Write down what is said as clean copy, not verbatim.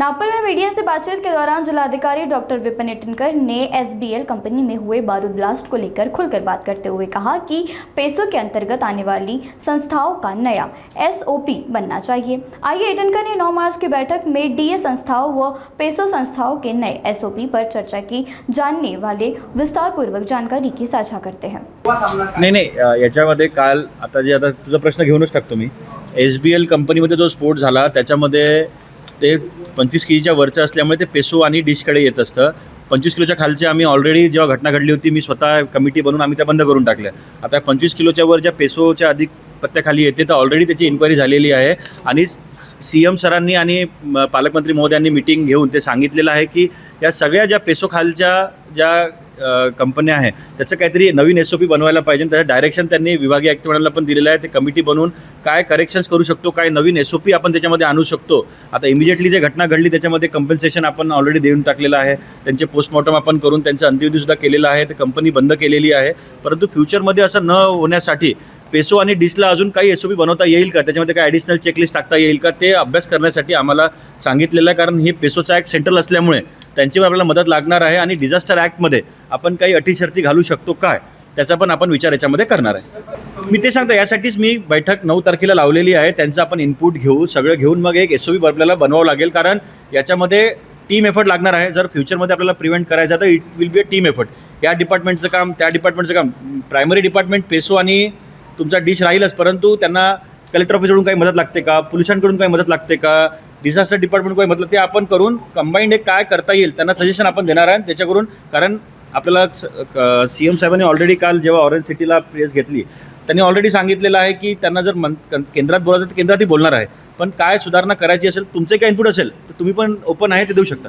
नागपुर में मीडिया से बातचीत के दौरान जिलाधिकारी डॉक्टर विपिन ईटनकर ने एसबीएल कंपनी में हुए बारूद ब्लास्ट को लेकर खुलकर बात करते हुए कहा कि पेसो के अंतर्गत आने वाली संस्थाओं का नया एसओपी बनना चाहिए। आइए ईटनकर ने 9 मार्च की बैठक में डीए संस्थाओं व पेसो संस्थाओं के नए एसओपी पर चर्चा की, जानने वाले विस्तारपूर्वक जानकारी की साझा करते हैं। नाही याच्यामध्ये काल आता तुझा प्रश्न घेऊनच टाकतो मी। एसबीएल कंपनीमध्ये जो स्फोट झाला त्याच्यामध्ये ते 25 किलोच्या वरचं असल्यामुळे ते पेसो आणि डिशकडे येत असतं। 25 किलोच्या खालचे आम्ही ऑलरेडी जेव्हा घटना घडली होती मी स्वतः कमिटी बनवून आम्ही त्या बंद करून टाकल्या। आता 25 किलोच्या वर ज्या पेसोच्या अधिक पत्त्याखाली येते तर ऑलरेडी त्याची इन्क्वायरी झालेली आहे आणि सीएम सरांनी आणि पालकमंत्री महोदयांनी मीटिंग घेऊन ते सांगितलेलं आहे की या सगळ्या ज्या पेसो खालच्या ज्या कंपन्या आहे त्याचं काहीतरी नवीन एसओपी बनवायला पाहिजे। त्याचं डायरेक्शन त्यांनी विभागीय आयुक्त मंडळाला पण दिलेलं आहे। ते कमिटी बनवून काय करेक्शन्स करू शकतो, काय नवीन एसओपी आपण त्याच्यामध्ये आणू शकतो। आता इमिजिएटली जे घटना घडली त्याच्यामध्ये कंपेन्सेशन आपण ऑलरेडी देऊन टाकलेलं आहे, त्यांचे पोस्टमॉर्टम आपण करून त्यांचं अंत्यविधीसुद्धा केलेलं आहे, ते कंपनी बंद केलेली आहे। परंतु फ्युचरमध्ये असं न होण्यासाठी पेसो आणि डिशला अजून काही एसओपी बनवता येईल का, त्याच्यामध्ये काही ॲडिशनल चेकलिस्ट टाकता येईल का, ते अभ्यास करण्यासाठी आम्हाला सांगितलेलं आहे। कारण हे पेसोचा ॲक्ट सेंट्रल असल्यामुळे त्यांची आपल्याला मदत लागणार आहे आणि डिझास्टर ॲक्टमध्ये आपण काही अटी शर्ती घालू शकतो काय त्याचा पण आपण विचार याच्यामध्ये करणार आहे। मी ते सांगतो, यासाठीच मी बैठक 9 तारखेला लावलेली आहे। त्यांचं आपण इनपुट घेऊ, सगळं घेऊन मग एक एसओपी आपल्याला बनवावं लागेल। कारण याच्यामध्ये टीम एफर्ट लागणार आहे। जर फ्युचरमध्ये आपल्याला प्रिव्हेंट करायचं तर it will be a team effort. या डिपार्टमेंटचं काम, त्या डिपार्टमेंटचं काम, प्रायमरी डिपार्टमेंट पेसो आणि तुमचा डिश राहीलच, परंतु त्यांना कलेक्टर ऑफिसकडून काही मदत लागते का, पोलिसांकडून काही मदत लागते का, डिझास्टर डिपार्टमेंट काही मतलब ते आपण करून कंबाईंड एक काय करता येईल त्यांना सजेशन आपण देणार आहे त्याच्याकडून। कारण आपल्याला सीएम साहेबांनी ऑलरेडी काल जेव्हा ऑरेंज सिटीला प्रेस घेतली त्यांनी ऑलरेडी सांगितलेलं आहे की त्यांना जर केंद्रात बोलायचं तर केंद्रातही बोलणार आहे, पण काय सुधारणा करायची असेल, तुमचे काय इनपुट असेल तर तुम्ही पण ओपन आहे ते देऊ शकता।